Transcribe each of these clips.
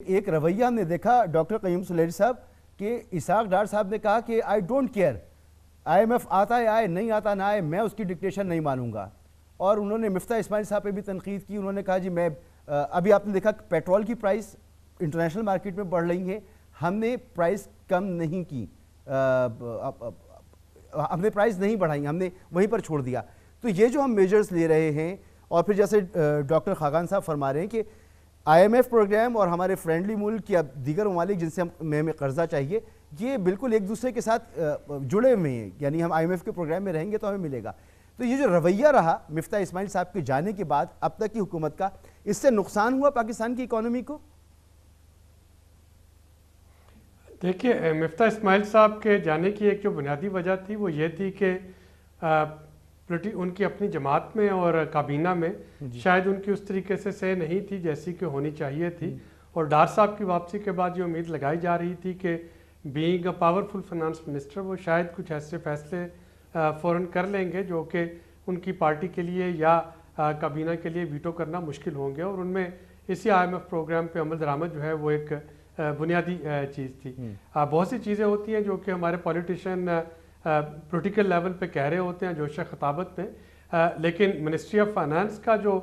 ایک رویہ ہم نے دیکھا ڈاکٹر قیوم سلیری صاحب کہ اسحاق ڈار صاحب نے کہا کہ I don't care, I M F آتا ہے آئے، نہیں آتا نہ آئے، میں اس کی ڈکٹیشن نہیں مانوں گا. اور انہوں نے مفتاح اسماعیل صاحب پہ بھی تنقید کی. انہوں نے کہا جی میں ابھی آپ نے دیکھا پیٹرول کی پرائس انٹرنیشنل مارکیٹ میں بڑھ رہی ہیں، ہم نے پرائس کم نہیں کی، ہم نے پرائس نہیں بڑھائی، ہم نے وہیں پر چھوڑ دیا. تو یہ جو ہم میجرز لے رہے ہیں، اور پھر جیسے ڈاکٹر خاقان صاحب فرما رہے ہیں کہ آئی ایم ایف پروگرام اور ہمارے فرینڈلی ملک یا دیگر ممالک جن سے ہمیں قرضہ چاہیے، یہ بالکل ایک دوسرے کے ساتھ جڑے ہوئے ہیں. یعنی ہم آئی ایم ایف کے پروگرام میں رہیں گے تو ہمیں ملے گا. تو یہ جو رویہ رہا مفتاح اسماعیل صاحب کے جانے کے بعد اب تک کی حکومت کا، اس سے نقصان ہوا پاکستان کی اکانومی کو؟ دیکھیے، مفتاح اسماعیل صاحب کے جانے کی ایک جو بنیادی وجہ تھی وہ یہ تھی کہ ان کی اپنی جماعت میں اور کابینہ میں شاید ان کی اس طریقے سے نہیں تھی جیسی کہ ہونی چاہیے تھی. اور ڈار صاحب کی واپسی کے بعد یہ امید لگائی جا رہی تھی کہ being a powerful finance minister وہ شاید کچھ ایسے فیصلے فوراً کر لیں گے جو کہ ان کی پارٹی کے لیے یا کابینہ کے لیے ویٹو کرنا مشکل ہوں گے. اور ان میں اسی آئی ایم ایف پروگرام پہ عمل درآمد جو ہے وہ ایک بنیادی چیز تھی. بہت سی چیزیں ہوتی ہیں جو کہ ہمارے پولیٹیشین پولیٹیکل لیول پہ کہہ رہے ہوتے ہیں جوش خطابت میں، لیکن منسٹری آف فائنانس کا جو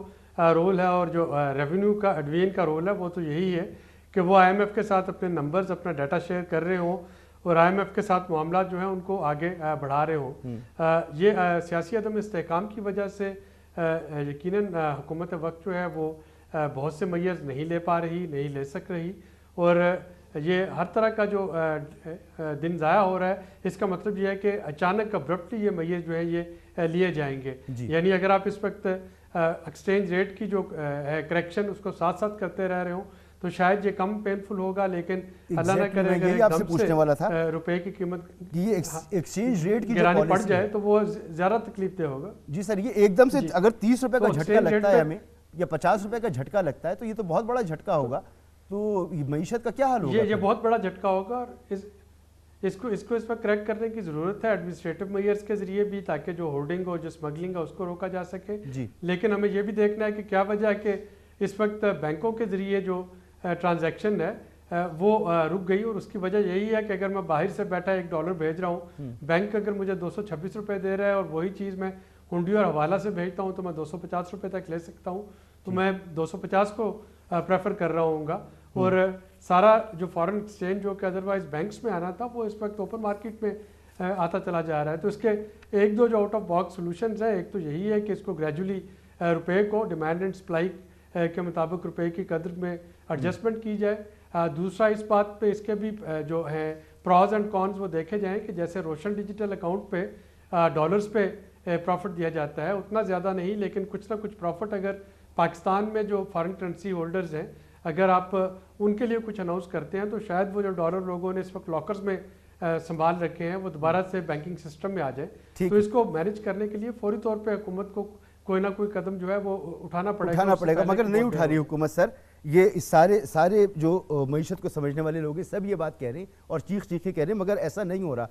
رول ہے اور جو ریونیو کا ایڈوین کا رول ہے وہ تو یہی ہے کہ وہ آئی ایم ایف کے ساتھ اپنے نمبرز اپنا ڈیٹا شیئر کر رہے ہوں اور آئی ایم ایف کے ساتھ معاملات جو ہیں ان کو آگے بڑھا رہے ہوں. یہ سیاسی عدم استحکام کی وجہ سے یقیناً حکومت وقت جو ہے وہ بہت سے میئرز نہیں لے پا رہی، نہیں لے سک رہی، اور یہ ہر طرح کا جو دن ضائع ہو رہا ہے. اس کا مطلب یہ ہے کہ اچانک ابرپٹلی یہ میئر جو ہیں یہ لیے جائیں گے. یعنی اگر آپ اس وقت ایکسچینج ریٹ کی جو ہے کریکشن اس کو ساتھ ساتھ کرتے رہ رہے ہوں تو شاید یہ کم پینفل ہوگا، لیکن اللہ نہ کرے اگر ایک دم سے روپے کی قیمت ایکسچینج ریٹ کی گرانی پڑ جائے تو وہ زیادہ تکلیف دہ ہوگا. جی سر، یہ ایک دم سے اگر 30 روپے کا جھٹکا لگتا ہے ہمیں یا 50 روپے کا جھٹکا لگتا ہے تو یہ تو بہت بڑا جھٹکا ہوگا. تو معیشت کا کیا حال ہوگا؟ یہ بہت بڑا جھٹکا ہوگا، اور اس کو اس پر کریکٹ کرنے کی ضرورت ہے ایڈمنسٹریٹو میئرز کے ذریعے بھی، تاکہ جو ہولڈنگ اور جو اسمگلنگ ہے اس کو روکا جا سکے. لیکن ہمیں یہ بھی دیکھنا ہے کہ کیا وجہ ہے کہ اس وقت بینکوں کے ذریعے جو ٹرانزیکشن ہے وہ رک گئی، اور اس کی وجہ یہی ہے کہ اگر میں باہر سے بیٹھا $1 بھیج رہا ہوں، بینک اگر مجھے 226 روپے دے رہا ہے اور وہی چیز میں ہنڈی اور حوالہ سے بھیجتا ہوں تو میں 250 روپے تک لے سکتا ہوں. تو میں 250 کو پریفر کر رہا ہوں گا. اور سارا جو فارن ایکسچینج جو کہ ادروائز بینکس میں آنا تھا وہ اس وقت اوپن مارکیٹ میں آتا چلا جا رہا ہے. تو اس کے ایک دو جو آؤٹ آف باکس سولوشنز ہیں، ایک تو یہی ہے کہ اس کو گریجولی روپے کو ڈیمانڈ اینڈ سپلائی کے مطابق روپے کی قدر میں ایڈجسٹمنٹ کی جائے. دوسرا اس بات پہ اس کے بھی جو ہیں پراز اینڈ کونز وہ دیکھے جائیں کہ جیسے روشن ڈیجیٹل اکاؤنٹ پہ ڈالرز پہ پروفٹ دیا جاتا ہے، اتنا زیادہ نہیں، لیکن کچھ نہ کچھ پروفٹ اگر پاکستان میں جو فارن کرنسی ہولڈرز ہیں اگر آپ ان کے لیے کچھ اناؤنس کرتے ہیں تو شاید وہ جو ڈالر لوگوں نے اس وقت لاکرز میں سنبھال رکھے ہیں وہ دوبارہ سے بینکنگ سسٹم میں آ جائے. تو اس کو مینیج کرنے کے لیے فوری طور پہ حکومت کو کوئی نہ کوئی قدم جو ہے وہ اٹھانا پڑے گا. مگر نہیں اٹھا رہی حکومت سر. یہ سارے جو معیشت کو سمجھنے والے لوگ ہیں سب یہ بات کہہ رہے ہیں اور چیخ کے کہہ رہے ہیں، مگر ایسا نہیں ہو رہا.